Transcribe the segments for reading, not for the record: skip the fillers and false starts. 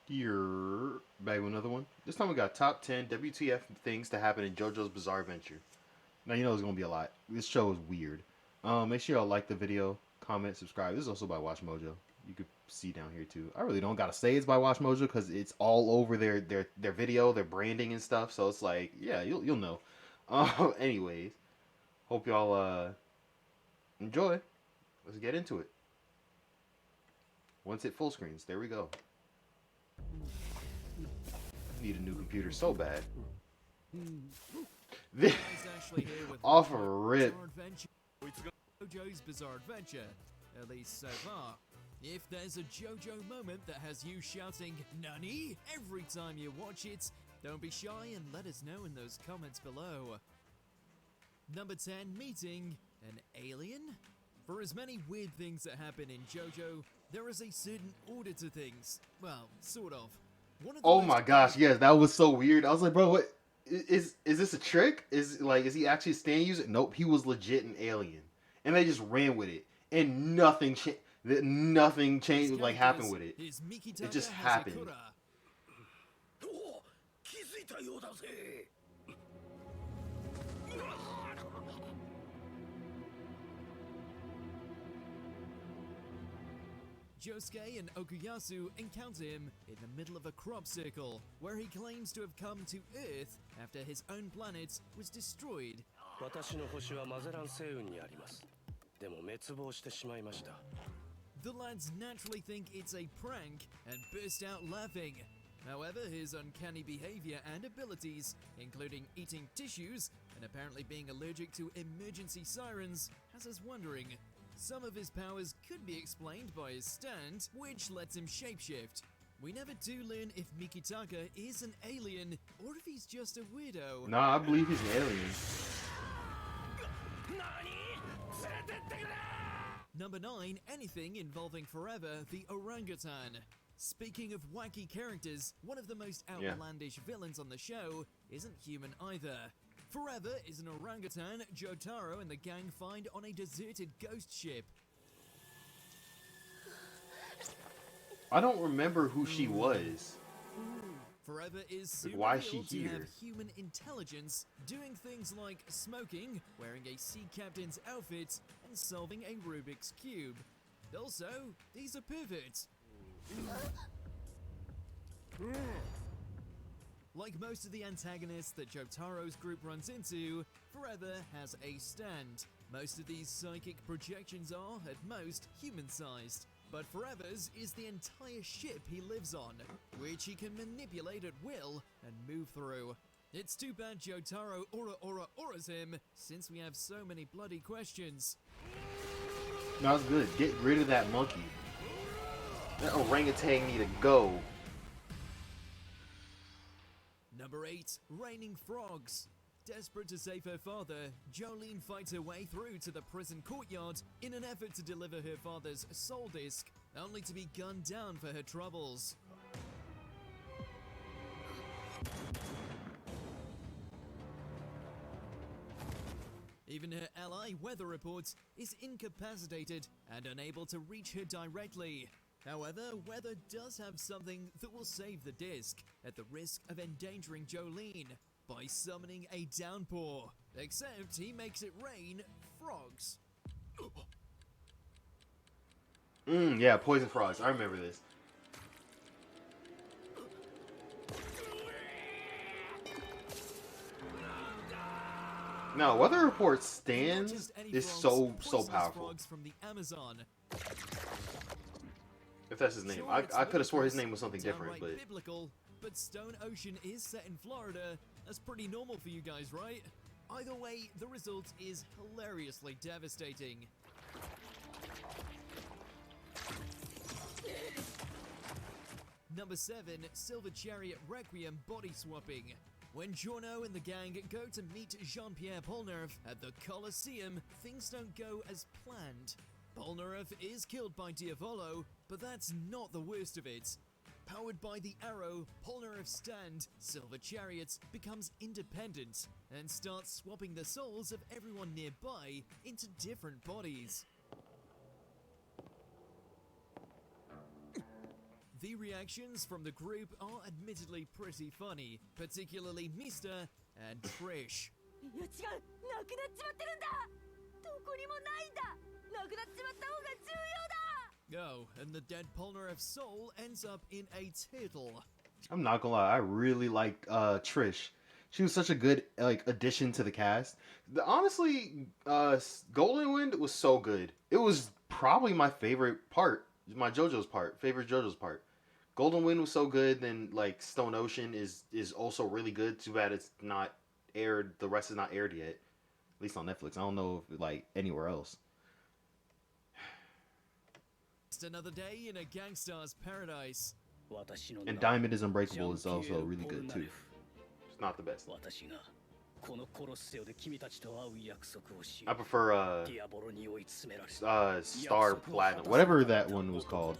Here, back with another one. This time we got top 10 WTF things to happen in JoJo's Bizarre Adventure. Now you know it's gonna be a lot. This show is weird. Make sure y'all like the video, comment, subscribe. This is also by Watch Mojo. You could see down here too. I really don't gotta say it's by Watch Mojo because it's all over their video, their branding and stuff. So it's like, yeah, you'll know. Anyways, hope y'all enjoy. Let's get into it. Once it full screens, there we go. I need a new computer so bad. Off a rip. JoJo's Bizarre Adventure, at least so far. If there's a JoJo moment that has you shouting "Nani" every time you watch it, don't be shy and let us know in those comments below. Number 10, meeting an alien? For as many weird things that happen in JoJo, there is a certain order to things. Well, sort of. Oh my gosh, yes, that was so weird. I was like, bro, what is this a trick? Is he actually staying using? Nope, he was legit an alien, and they just ran with it, and nothing changed, like happened with it. It just happened. Josuke and Okuyasu encounter him in the middle of a crop circle, where he claims to have come to Earth after his own planet was destroyed. The lads naturally think it's a prank and burst out laughing. However, his uncanny behavior and abilities, including eating tissues and apparently being allergic to emergency sirens, has us wondering. Some of his powers could be explained by his stand, which lets him shapeshift. We never do learn if Mikitaka is an alien or if he's just a weirdo. Nah, I believe he's an alien. Number 9, anything involving Forever the orangutan. Speaking of wacky characters, one of the most outlandish villains on the show isn't human either. Forever is an orangutan Jotaro and the gang find on a deserted ghost ship. I don't remember who she was. Forever is super why is she to here? have human intelligence, doing things like smoking, wearing a sea captain's outfit, and solving a Rubik's Cube. Also, he's a pervert. Like most of the antagonists that Jotaro's group runs into, Forever has a stand. Most of these psychic projections are, at most, human-sized. But Forever's is the entire ship he lives on, which he can manipulate at will and move through. It's too bad Jotaro auras him, since we have so many bloody questions. No, it's good. Get rid of that monkey. That orangutan need to go. Number 8, raining frogs. Desperate to save her father, Jolene fights her way through to the prison courtyard in an effort to deliver her father's soul disc, only to be gunned down for her troubles. Even her ally, Weather Report, is incapacitated and unable to reach her directly. However, Weather does have something that will save the disc, at the risk of endangering Jolene, by summoning a downpour. Except he makes it rain frogs. Yeah, poison frogs. I remember this. Now, Weather Report stands is so powerful. Frogs from the Amazon. If that's his name, I could have swore his name was something different, but biblical. But Stone Ocean is set in Florida. That's pretty normal for you guys, right? Either way, the result is hilariously devastating. Number 7, Silver Chariot Requiem body swapping. When Giorno and the gang go to meet Jean-Pierre Polnareff at the Colosseum, things don't go as planned. Polnareff is killed by Diavolo, but that's not the worst of it. Powered by the arrow, Polnareff's stand, Silver Chariot, becomes independent and starts swapping the souls of everyone nearby into different bodies. The reactions from the group are admittedly pretty funny, particularly Mr. and Trish. いや違う、なくなっちまってるんだ。どこにもないんだ。なくなっちまった方が重要だ。 Oh, and the dead Polnareff's soul ends up in a turtle. I'm not gonna lie, I really liked Trish. She was such a good like addition to the cast. Honestly, Golden Wind was so good. It was probably my favorite part, my favorite JoJo's part. Golden Wind was so good. Then like Stone Ocean is also really good. Too bad it's not aired. The rest is not aired yet, at least on Netflix. I don't know if like anywhere else. Just another day in a gangster's paradise. And Diamond is Unbreakable is also really good too. It's not the best. I prefer Star Platinum, whatever that one was called.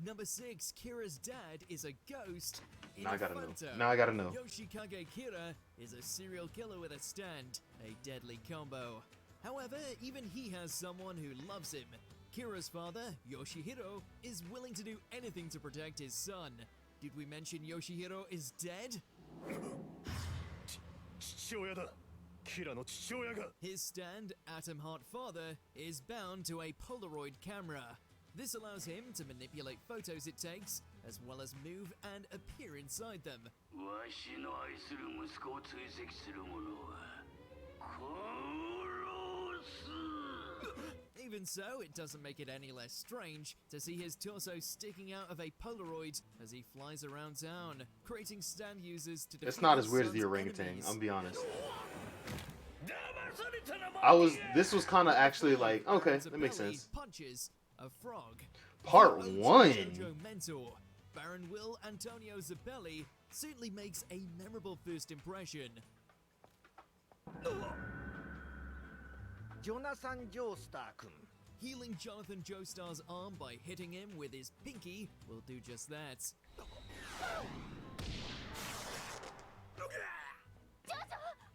Number 6, Kira's dad is a ghost in Now a I gotta know. photo. Now I gotta know. Yoshikage Kira is a serial killer with a stand, a deadly combo. However, even he has someone who loves him. Kira's father, Yoshihiro, is willing to do anything to protect his son. Did we mention Yoshihiro is dead? His stand, Atom Heart Father, is bound to a Polaroid camera. This allows him to manipulate photos it takes, as well as move and appear inside them. Even so, it doesn't make it any less strange to see his torso sticking out of a Polaroid as he flies around town, creating stand users to defeat It's not his as weird as son's the orangutan, enemies. I'm gonna be honest. This was kind of actually like, okay, that makes Zabelli sense. punches a frog. Part The 1. JoJo mentor, Baron Will Antonio Zabelli, certainly makes a memorable first impression. ジョナサン・ジョースター君 Healing Jonathan Joestar's arm by hitting him with his pinky will do just that.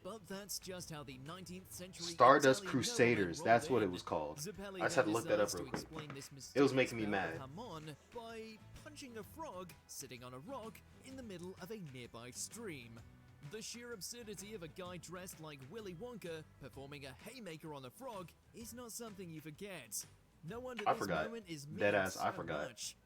But that's just how the 19th century Stardust Italian Crusaders, nobleman that's rolled what it in. was called. Zabelli I just had to then look that up decides real to quick. explain this It was making me mysterious mad. power of Hamon by punching a frog sitting on a rock in the middle of a nearby stream. The sheer absurdity of a guy dressed like Willy Wonka performing a haymaker on a frog is not something you forget. No wonder I this forgot. moment is Deadass, so I forgot. much.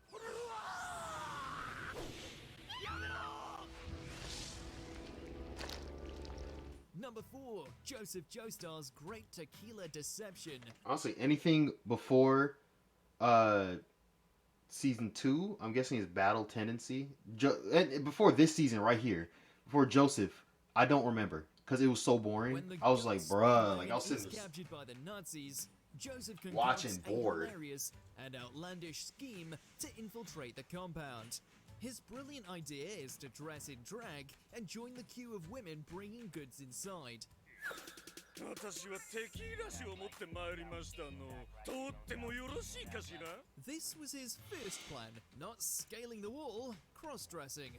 Number 4, Joseph Joestar's Great Tequila Deception. Honestly, anything before season 2, I'm guessing is Battle Tendency. And before this season right here, before Joseph, I don't remember because it was so boring. When the I was like, gun bruh, like I speedline was sitting is there captured by the Nazis, Joseph concocts watching a bored. hilarious and outlandish scheme to infiltrate the compound. His brilliant idea is to dress in drag and join the queue of women bringing goods inside. 私はテキーラ酒を持ってまいりましたの。とってもよろしいかしら? This was his first plan, not scaling the wall, cross-dressing.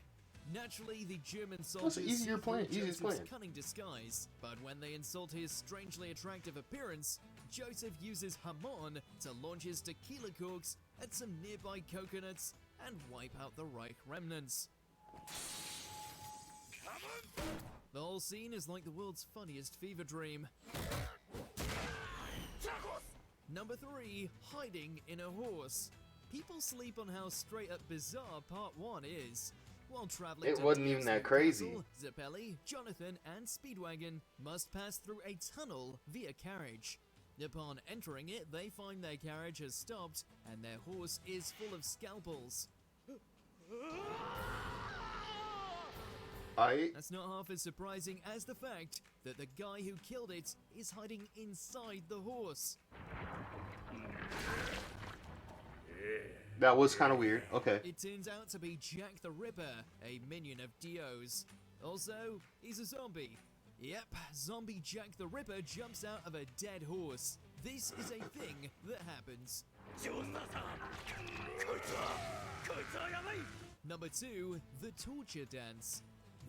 Naturally, the German soldiers easier see plan, through easiest Joseph's plan. cunning disguise, but when they insult his strangely attractive appearance, Joseph uses Hamon to launch his tequila corks at some nearby coconuts and wipe out the Reich remnants. The whole scene is like the world's funniest fever dream. Number 3, hiding in a horse. People sleep on how straight up bizarre Part 1 is. While traveling It to wasn't even that crazy. Castle, Zappelli, Jonathan, and Speedwagon must pass through a tunnel via carriage. Upon entering it, they find their carriage has stopped and their horse is full of scalpels. That's not half as surprising as the fact that the guy who killed it is hiding inside the horse. That was kind of weird. Okay. It turns out to be Jack the Ripper, a minion of Dio's. Also, he's a zombie. Yep, zombie Jack the Ripper jumps out of a dead horse. This is a thing that happens. Number 2, the torture dance.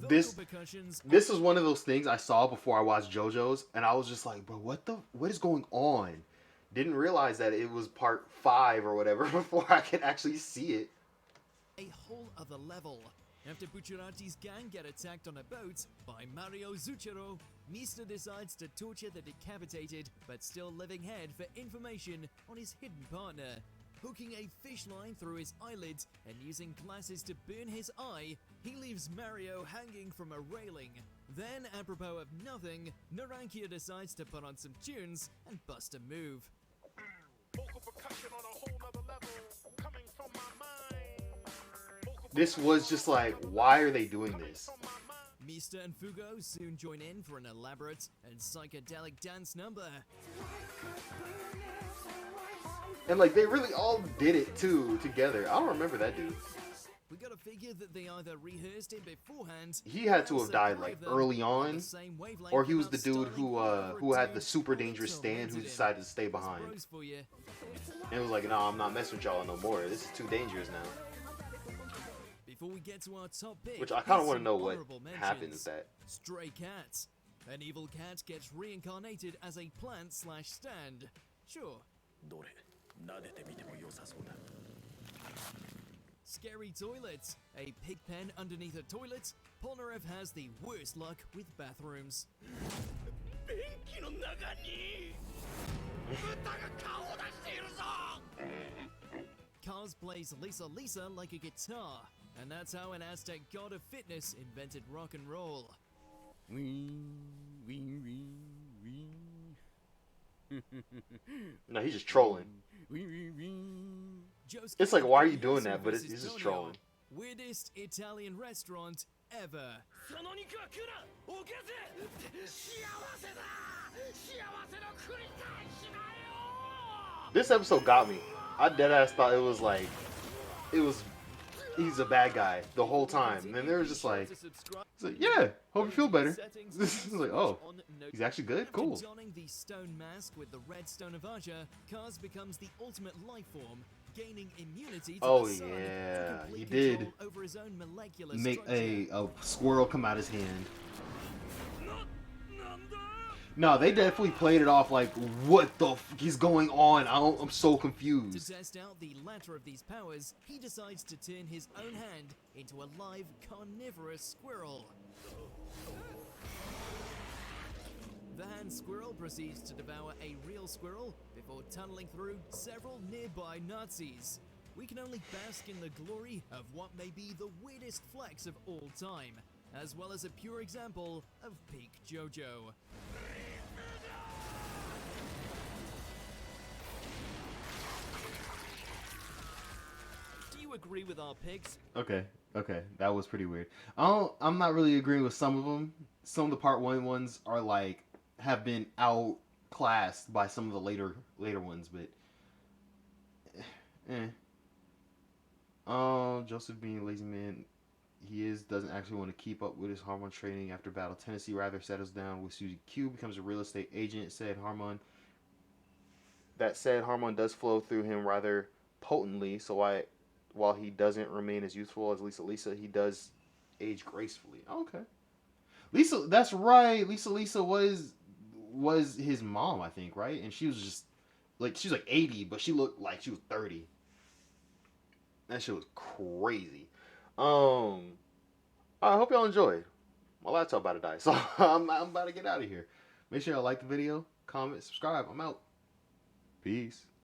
This- Vocal percussions This is one of those things I saw before I watched JoJo's, and I was just like, bro, what is going on? Didn't realize that it was part 5 or whatever before I could actually see it. a whole other level. After Bucciarati's gang get attacked on a boat by Mario Zucchero, Mista decides to torture the decapitated but still living head for information on his hidden partner. Hooking a fish line through his eyelids and using glasses to burn his eye, he leaves Mario hanging from a railing. Then, apropos of nothing, Narankia decides to put on some tunes and bust a move. Vocal percussion on a whole nother level, coming from my mind. This was just like, why are they doing this? Mista and Fugo soon join in for an elaborate and psychedelic dance number. And like, they really all did it too, together. I don't remember that dude. We gotta figure that they either rehearsed it beforehand. He had to or have died survived like them early on on, the same wavelength or he was the without dude who styling had the dude super dangerous stand who tormented him. decided to stay behind. Bros for you. And it was like, no, I'm not messing with y'all no more. This is too dangerous now. Before we get to our top pick, Which I kind of here's want to some know what honorable mentions. happens with that. Stray Cat. An evil cat gets reincarnated as a plant/stand. Sure. どれ撫でてみても良さそうだ Scary Toilets. A pig pen underneath a toilet. Polnareff has the worst luck with bathrooms. 便器の中に豚が顔を出しているぞ Cars plays Lisa Lisa like a guitar. And that's how an Aztec god of fitness invented rock and roll. No, he's just trolling. Joe's It's like, why are you doing King that? But versus he's just Tonio. trolling. Weirdest Italian restaurant ever. その肉は食うなおけせ幸せだ幸せの繰り返しだよ This episode got me. I deadass thought it was like, he's a bad guy the whole time. And then there was just like, it's like, yeah, hope you feel better. This is like, oh, he's actually good? Cool. After donning the stone mask with the red stone of Aja, Kaz becomes the ultimate life form, gaining immunity to Oh the sun, yeah, complete he control did over his own molecular make structure. a squirrel come out his hand. なんだ No, they definitely played it off like, what the f is going on? I'm so To confused. test out the latter of these powers, he decides to turn his own hand into a live carnivorous squirrel. The hand squirrel proceeds to devour a real squirrel before tunneling through several nearby Nazis. We can only bask in the glory of what may be the weirdest flex of all time, as well as a pure example of peak JoJo. Do you agree with our picks? Okay, that was pretty weird. I'm not really agreeing with some of them. Some of the part 1 ones are like, have been outclassed by some of the later ones, but Joseph being a lazy man, doesn't actually want to keep up with his Harmon training after battle. Tennessee rather settles down with Susie Q, becomes a real estate agent, said Harmon. That said, Harmon does flow through him rather potently, so while he doesn't remain as youthful as Lisa, he does age gracefully. Okay. Lisa, that's right. Lisa was his mom, I think, right? And she was just like, she was like 80, but she looked like she was 30. That shit was crazy. I hope y'all enjoyed. My laptop about to die, so I'm about to get out of here. Make sure y'all like the video, comment, subscribe. I'm out. Peace.